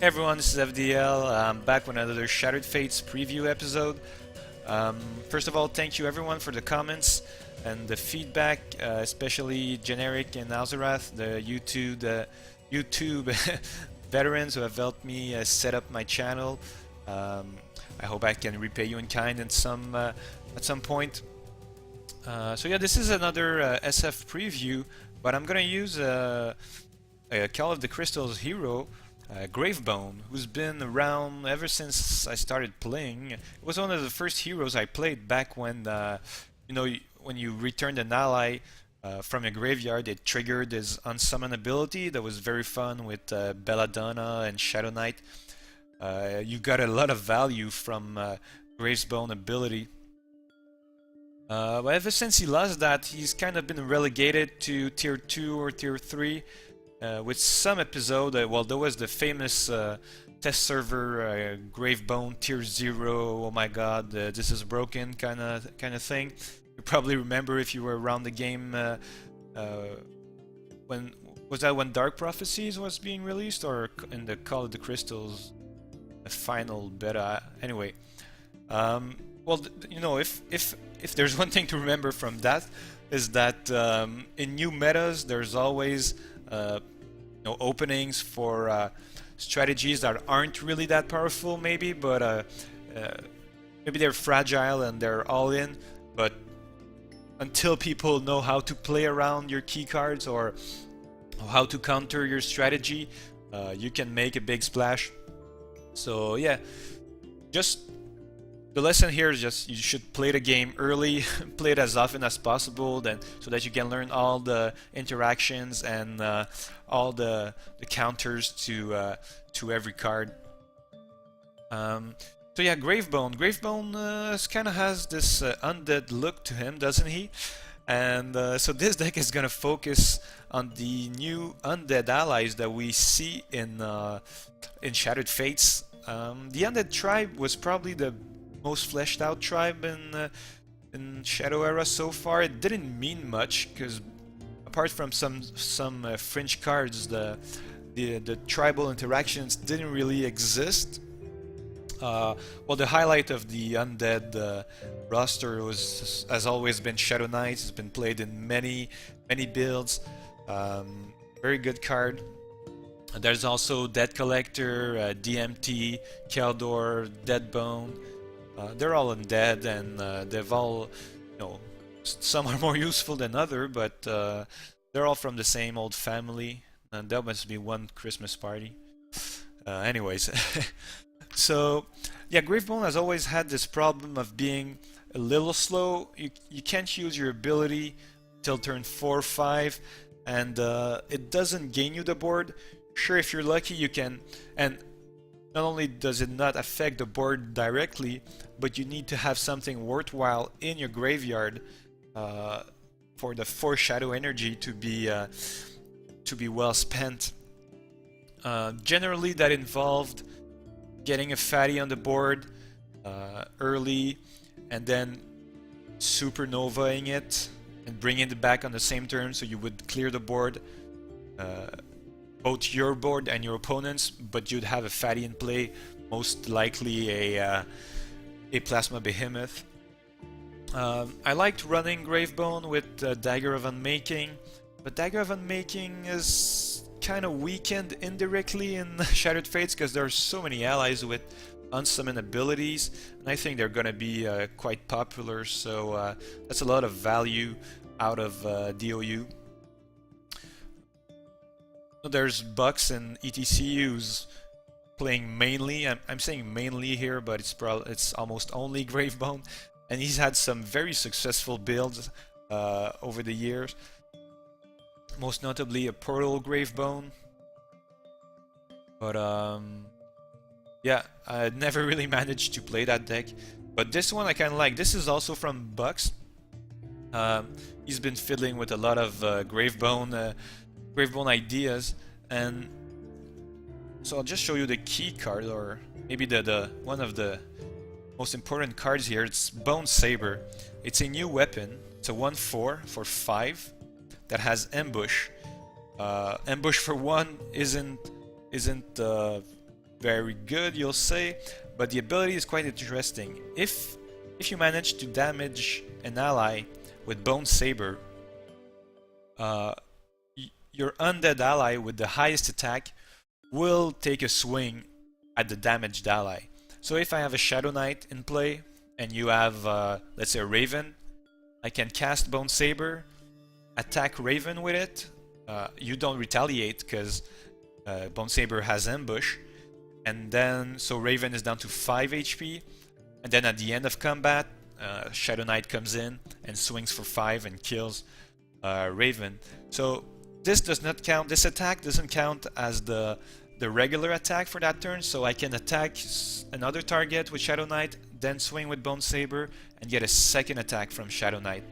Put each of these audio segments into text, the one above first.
Hey everyone, this is FDL. I'm back with another Shattered Fates preview episode. First of all, thank you everyone for the comments and the feedback, especially Generic and Alzarath, the YouTube veterans who have helped me set up my channel. I hope I can repay you in kind at some point. So yeah, this is another SF preview, but I'm gonna use a Call of the Crystal's hero. Gravebone, who's been around ever since I started playing. It was one of the first heroes I played back when, when you returned an ally from a graveyard, it triggered his unsummon ability. That was very fun with Belladonna and Shadow Knight. You got a lot of value from Gravebone ability. But ever since he lost that, he's kind of been relegated to tier 2 or tier 3. With some episode, well, there was the famous test server Gravebone tier 0. Oh my God, this is broken kind of thing. You probably remember if you were around the game. When was that? When Dark Prophecies was being released, or in the Call of the Crystals, the final beta? Anyway, well, if there's one thing to remember from that, is that in new metas there's always openings for strategies that aren't really that powerful, maybe, but maybe they're fragile and they're all in. But until people know how to play around your key cards or how to counter your strategy, you can make a big splash. So yeah, just the lesson here is just you should play the game early, play it as often as possible, so that you can learn all the interactions and all the counters to every card. So yeah, Gravebone. Gravebone kind of has this undead look to him, doesn't he? And so this deck is gonna focus on the new undead allies that we see in Shattered Fates. The undead tribe was probably the most fleshed out tribe in Shadow Era so far. It didn't mean much because apart from some fringe cards, the tribal interactions didn't really exist. Well, the highlight of the Undead roster has always been Shadow Knight. It's been played in many builds. Very good card. There's also Dead Collector, DMT, Keldor, Deadbone. They're all undead, and they've all, some are more useful than other, but they're all from the same old family. And that must be one Christmas party. Anyways, so yeah, Gravebone has always had this problem of being a little slow. You can't use your ability till turn 4 or 5, and it doesn't gain you the board. Sure, if you're lucky, you can, and not only does it not affect the board directly, but you need to have something worthwhile in your graveyard for the foreshadow energy to be well spent. Generally, that involved getting a fatty on the board early, and then supernovaing it and bringing it back on the same turn, so you would clear the board. Both your board and your opponent's, but you'd have a fatty in play, most likely a Plasma Behemoth. I liked running Gravebone with Dagger of Unmaking, but Dagger of Unmaking is kind of weakened indirectly in Shattered Fates because there are so many allies with unsummon abilities, and I think they're going to be quite popular, so that's a lot of value out of DOU. There's Bucks and ETC who's playing mainly. I'm saying mainly here, but it's almost only Gravebone, and he's had some very successful builds over the years. Most notably a Portal Gravebone. But yeah, I never really managed to play that deck. But this one I kind of like. This is also from Bucks. He's been fiddling with a lot of Gravebone ideas, and so I'll just show you the key card, or maybe the one of the most important cards here. It's Bone Saber. It's a new weapon. It's a 1/4 for 5 that has Ambush. Ambush for 1 isn't very good, you'll say, but the ability is quite interesting. If you manage to damage an ally with Bone Saber, your undead ally with the highest attack will take a swing at the damaged ally. So if I have a Shadow Knight in play and you have, let's say, a Raven, I can cast Bone Saber, attack Raven with it. You don't retaliate because Bone Saber has ambush, and then so Raven is down to 5 HP, and then at the end of combat, Shadow Knight comes in and swings for 5 and kills Raven. So this does not count. This attack doesn't count as the regular attack for that turn. So I can attack another target with Shadow Knight, then swing with Bone Saber and get a second attack from Shadow Knight.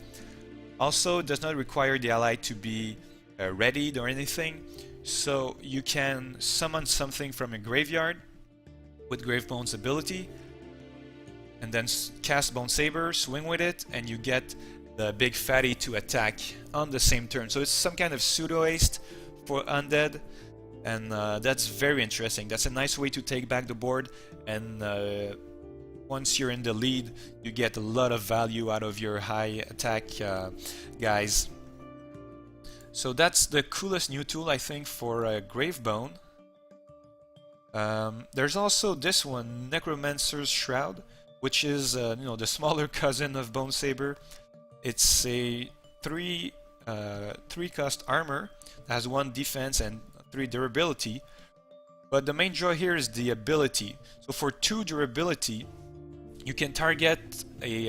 Also, it does not require the ally to be readied or anything. So you can summon something from a graveyard with Gravebone's ability, and then cast Bone Saber, swing with it, and you get the big fatty to attack on the same turn. So it's some kind of pseudo haste for Undead, and that's very interesting. That's a nice way to take back the board, and once you're in the lead, you get a lot of value out of your high attack guys. So that's the coolest new tool, I think, for Gravebone. There's also this one, Necromancer's Shroud, which is the smaller cousin of Bone Saber. It's a 3 cost armor that has 1 defense and 3 durability. But the main draw here is the ability. So for 2 durability, you can target a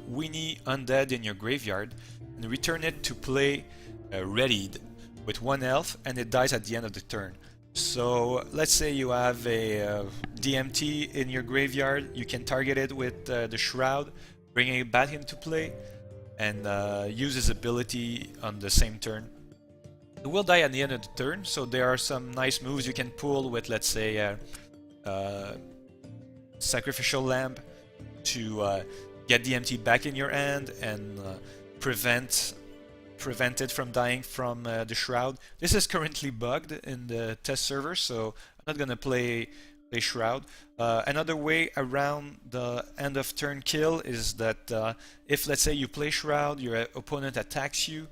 weenie undead in your graveyard and return it to play readied with 1 health, and it dies at the end of the turn. So let's say you have a DMT in your graveyard, you can target it with the Shroud, bring it back into play, and use his ability on the same turn. It will die at the end of the turn, so there are some nice moves you can pull with, let's say, Sacrificial Lamb to get DMT back in your hand and prevent it from dying from the Shroud. This is currently bugged in the test server, so I'm not gonna play Shroud. Another way around the end of turn kill is that if, let's say, you play Shroud, your opponent attacks you,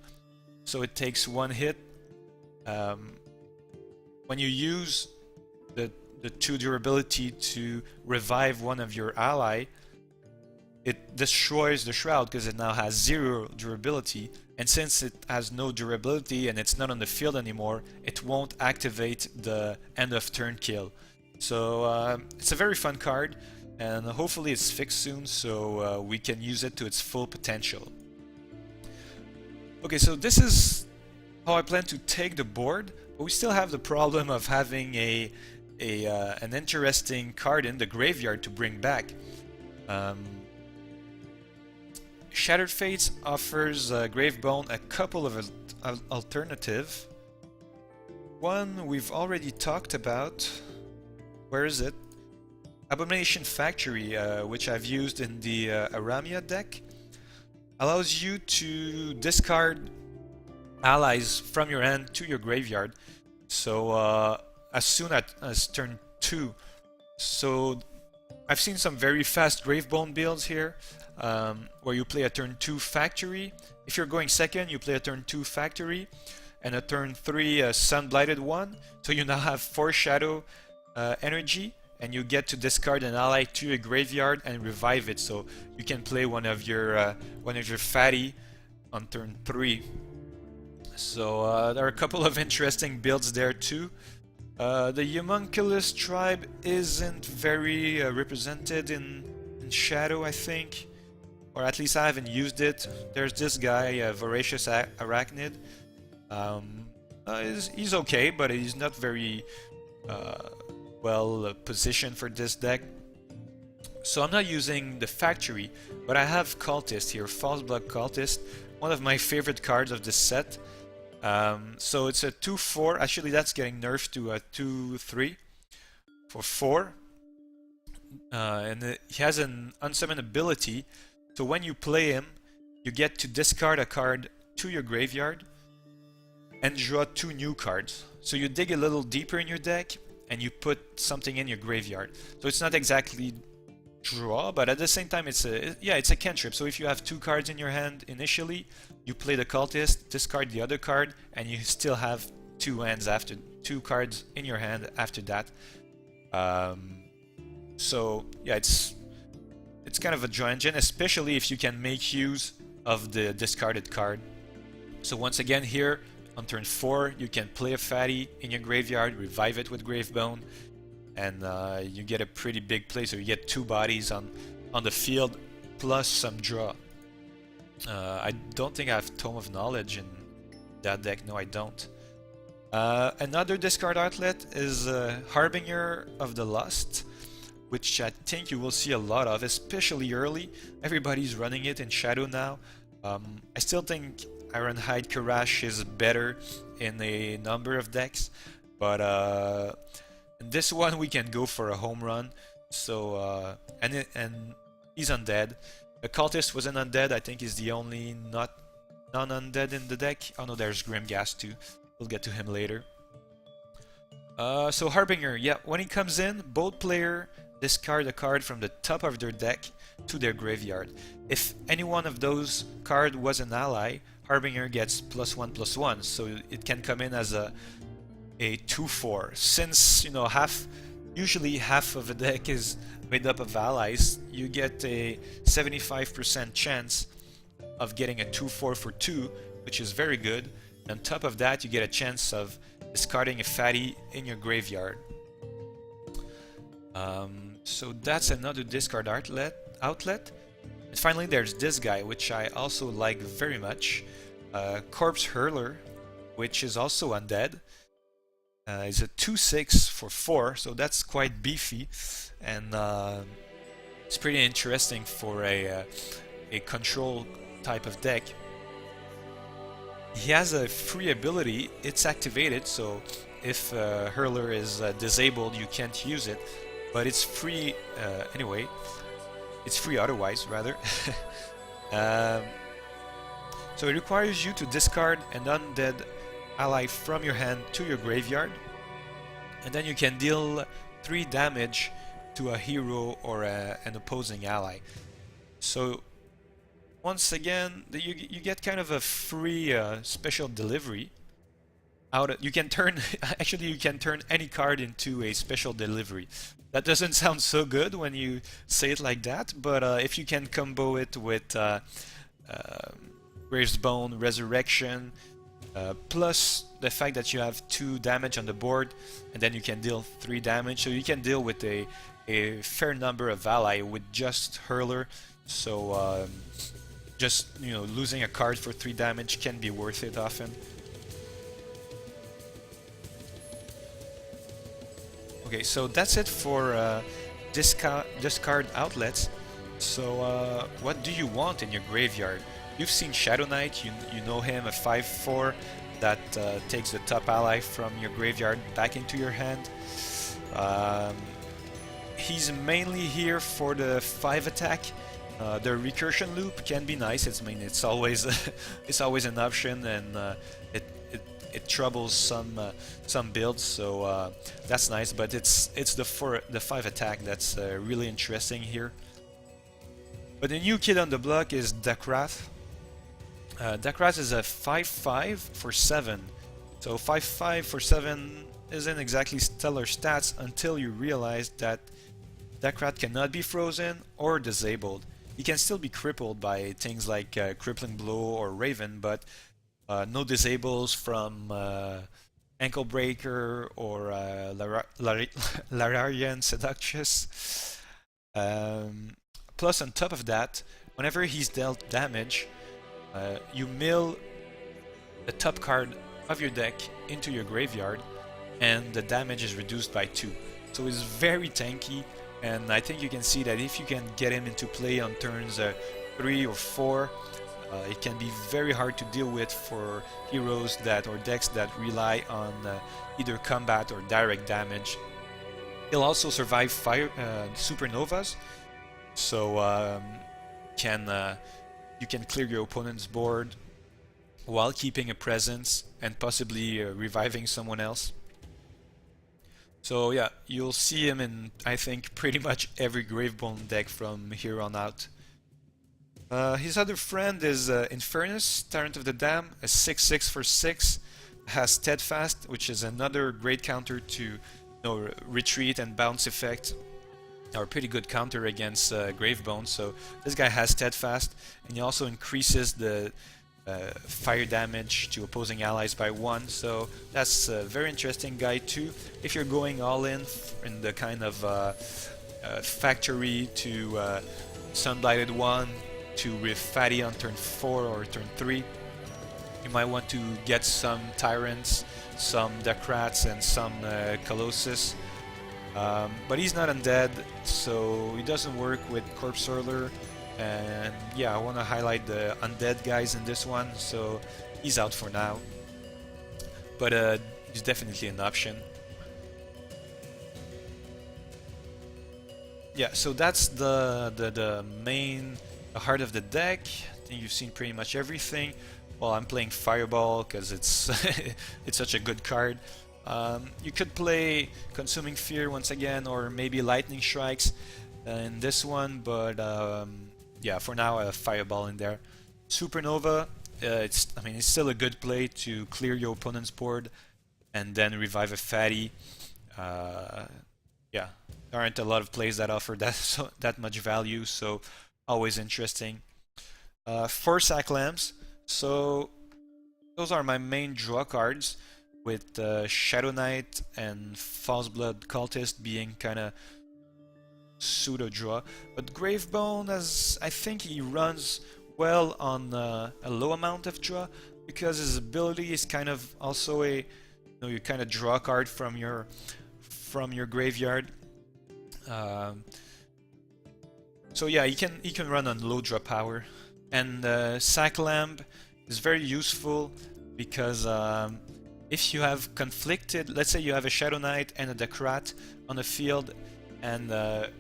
so it takes 1 hit. When you use the 2 durability to revive one of your ally, it destroys the Shroud because it now has 0 durability, and since it has no durability and it's not on the field anymore, it won't activate the end of turn kill. So it's a very fun card, and hopefully it's fixed soon so we can use it to its full potential. Okay, so this is how I plan to take the board, but we still have the problem of having an interesting card in the graveyard to bring back. Shattered Fates offers Gravebone a couple of alternatives. One we've already talked about. Where is it? Abomination Factory, which I've used in the Aramia deck, allows you to discard allies from your hand to your graveyard. So as soon as turn 2. So I've seen some very fast Gravebone builds here, where you play a turn 2 Factory. If you're going second, you play a turn 2 Factory and a turn 3 Sunblighted one. So you now have 4 Shadow energy, and you get to discard an ally to your graveyard and revive it. So you can play one of your fatty on turn 3. So there are a couple of interesting builds there too. The Homunculus tribe isn't very represented in Shadow, I think, or at least I haven't used it. There's this guy, Voracious Arachnid. He's okay, but he's not very well positioned for this deck. So I'm not using the Factory, but I have Cultist here, False Blood Cultist, one of my favorite cards of this set. So it's a 2/4, actually that's getting nerfed to a 2/3 for 4. And he has an unsummon ability, so when you play him, you get to discard a card to your graveyard and draw 2 new cards. So you dig a little deeper in your deck and you put something in your graveyard. So it's not exactly draw, but at the same time it's a cantrip. So if you have 2 cards in your hand initially, you play the cultist, discard the other card, and you still have 2 hands after 2 cards in your hand after that. So yeah, it's kind of a draw engine, especially if you can make use of the discarded card. So once again here, on turn 4, you can play a fatty in your graveyard, revive it with Gravebone, and you get a pretty big play, so you get 2 bodies on the field, plus some draw. I don't think I have Tome of Knowledge in that deck, no I don't. Another discard outlet is Harbinger of the Lust, which I think you will see a lot of, especially early. Everybody's running it in Shadow now. I still think Ironhide Karash is better in a number of decks, but this one we can go for a home run. So and he's undead. The cultist was an undead. I think is the only non-undead in the deck. Oh no, there's Grimghast too. We'll get to him later. So Harbinger, yeah, when he comes in, both player discard a card from the top of their deck to their graveyard. If any one of those cards was an ally, Harbinger gets +1/+1, so it can come in as a 2/4. Since you know usually half of a deck is made up of allies, you get a 75% chance of getting a 2/4 for 2, which is very good. On top of that, you get a chance of discarding a fatty in your graveyard. So that's another discard outlet. And finally, there's this guy, which I also like very much. Corpse Hurler, which is also undead. It's a 2/6 for 4, so that's quite beefy, and it's pretty interesting for a control type of deck. He has a free ability, it's activated, so if Hurler is disabled you can't use it, but it's free anyway. It's free otherwise, rather. So it requires you to discard an undead ally from your hand to your graveyard, and then you can deal 3 damage to a hero or an opposing ally. So once again, you get kind of a free special delivery. You can turn actually you can turn any card into a special delivery. That doesn't sound so good when you say it like that, but if you can combo it with Gravebone, Resurrection, plus the fact that you have 2 damage on the board, and then you can deal 3 damage, so you can deal with a fair number of ally with just Hurler. So just losing a card for 3 damage can be worth it often. Okay, so that's it for discard outlets. So what do you want in your graveyard? You've seen Shadow Knight, you know him, a 5/4 that takes the top ally from your graveyard back into your hand. He's mainly here for the 5 attack. The recursion loop can be nice. It's always it's always an option, and it troubles some builds, so that's nice. But it's the 5 attack that's really interesting here. But the new kid on the block is Decrepit. Decrepit is a 5/5 for 7. So 5/5 for 7 isn't exactly stellar stats until you realize that Decrepit cannot be frozen or disabled. He can still be crippled by things like Crippling Blow or Raven, but no disables from Ankle Breaker or Lararian Seductress. Plus, on top of that, whenever he's dealt damage, you mill the top card of your deck into your graveyard, and the damage is reduced by 2. So it's very tanky, and I think you can see that if you can get him into play on turns 3 or 4, it can be very hard to deal with for heroes or decks that rely on either combat or direct damage. He'll also survive supernovas, so you can clear your opponent's board while keeping a presence and possibly reviving someone else. So yeah, you'll see him in, I think, pretty much every Gravebone deck from here on out. His other friend is Infernus, Tyrant of the Dam, a 6/6 for 6, has Steadfast, which is another great counter to retreat and bounce effect, or a pretty good counter against Gravebone. So this guy has Steadfast, and he also increases the fire damage to opposing allies by 1, so that's a very interesting guy too. If you're going all in the kind of factory to Sunblighted 1 to with Fatty on turn 4 or turn 3, you might want to get some Tyrants, some Decrats, and some Colossus. But he's not undead, so he doesn't work with Corpse Swirler. And yeah, I want to highlight the Undead guys in this one, so he's out for now. But he's definitely an option. Yeah, so that's the main heart of the deck. I think you've seen pretty much everything. Well, I'm playing Fireball because it's it's such a good card. You could play Consuming Fear once again, or maybe Lightning Strikes in this one, but yeah, for now I have Fireball in there. Supernova, it's still a good play to clear your opponent's board and then revive a fatty. Yeah, there aren't a lot of plays that offer that much value, so always interesting. 4 Sack Lamps, so those are my main draw cards, with Shadow Knight and False Blood Cultist being kind of pseudo draw, but Gravebone, as I think he runs well on a low amount of draw, because his ability is kind of also a you kind of draw a card from your graveyard. So yeah, he can run on low draw power, and Sack Lamp is very useful because if you have conflicted, let's say you have a Shadow Knight and a Decrat on the field, and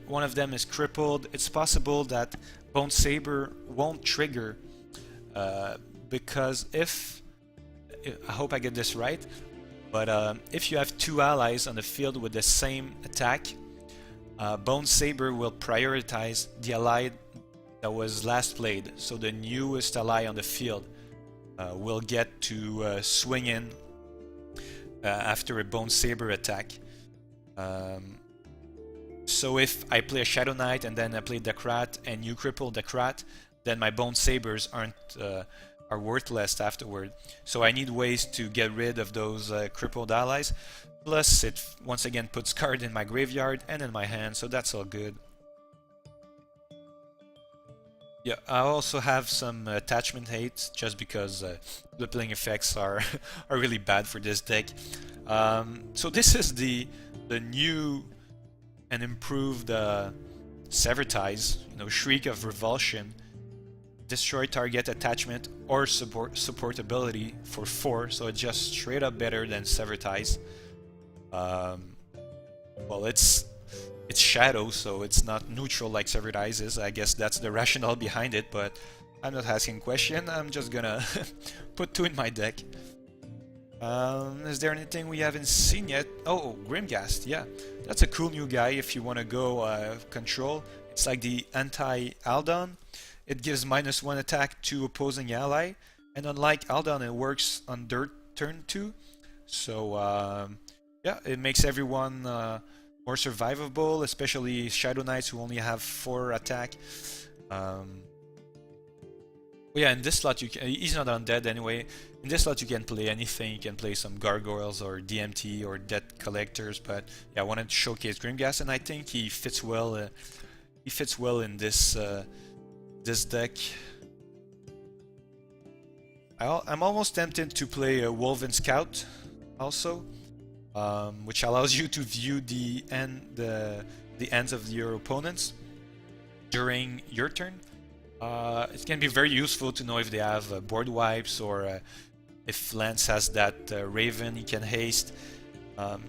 one of them is crippled, it's possible that Bone Saber won't trigger because I hope I get this right, but if you have 2 allies on the field with the same attack, Bone Saber will prioritize the ally that was last played, so the newest ally on the field will get to swing in after a Bone Saber attack. So if I play a Shadow Knight and then I play Decrat and you cripple Decrat, then my Bone Sabers are worthless afterward. So I need ways to get rid of those crippled allies. Plus it once again puts card in my graveyard and in my hand, so that's all good. Yeah, I also have some attachment hate just because flipping effects are are really bad for this deck. So this is the new and improved Severtise, Shriek of Revulsion. Destroy target attachment or support ability for 4, so it's just straight up better than Severtise. Well, it's Shadow, so it's not neutral like Severtise is. I guess that's the rationale behind it, but I'm not asking question. I'm just gonna put 2 in my deck. Is there anything we haven't seen yet? Oh, Grimghast, yeah. That's a cool new guy if you want to go control. It's like the anti-Aldon. It gives -1 attack to opposing ally, and unlike Aldon, it works on their turn 2. So yeah, it makes everyone more survivable, especially Shadow Knights who only have 4 attack. Yeah, in this slot he's not undead anyway. In this slot you can play anything. You can play some Gargoyles or DMT or Debt Collectors, but yeah, I wanted to showcase Grimghast, and I think he fits well. He fits well in this this deck. I'm almost tempted to play a Wolven Scout also, which allows you to view the ends of your opponents during your turn. It can be very useful to know if they have board wipes, or if Lance has that Raven, he can haste.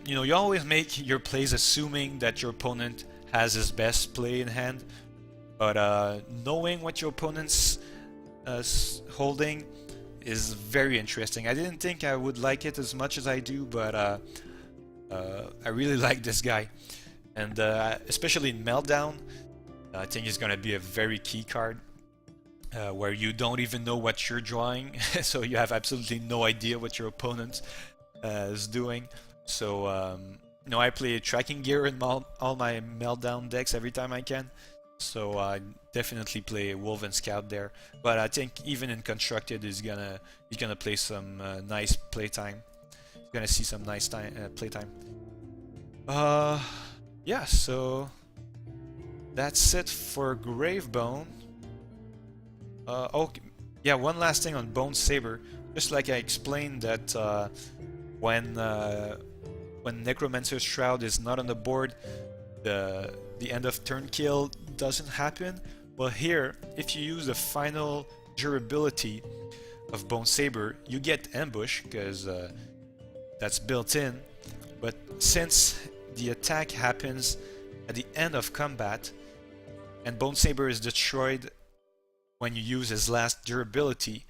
You always make your plays assuming that your opponent has his best play in hand, but knowing what your opponent's holding is very interesting. I didn't think I would like it as much as I do, but I really like this guy, and especially in Meltdown, I think it's gonna be a very key card. Where you don't even know what you're drawing, so you have absolutely no idea what your opponent is doing. So, you know, I play tracking gear in all my Meltdown decks every time I can. So I definitely play Wolf and Scout there. But I think even in Constructed, he's gonna play some nice playtime. He's gonna see some nice playtime. Yeah. So that's it for Gravebone. Okay, yeah, one last thing on Bone Saber. Just like I explained that when Necromancer's Shroud is not on the board, the end of turn kill doesn't happen. Well, here, if you use the final durability of Bone Saber, you get ambush because that's built in. But since the attack happens at the end of combat, and Bone Saber is destroyed when you use his last durability,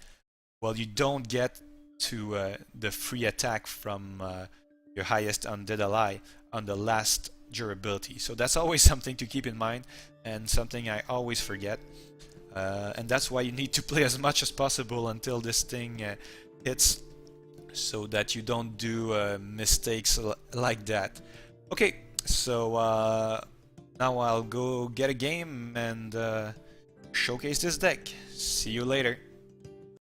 well, you don't get to the free attack from your highest undead ally on the last durability. So that's always something to keep in mind, and something I always forget. And that's why you need to play as much as possible until this thing hits, so that you don't do mistakes like that. Okay, so now I'll go get a game and showcase this deck. See you later.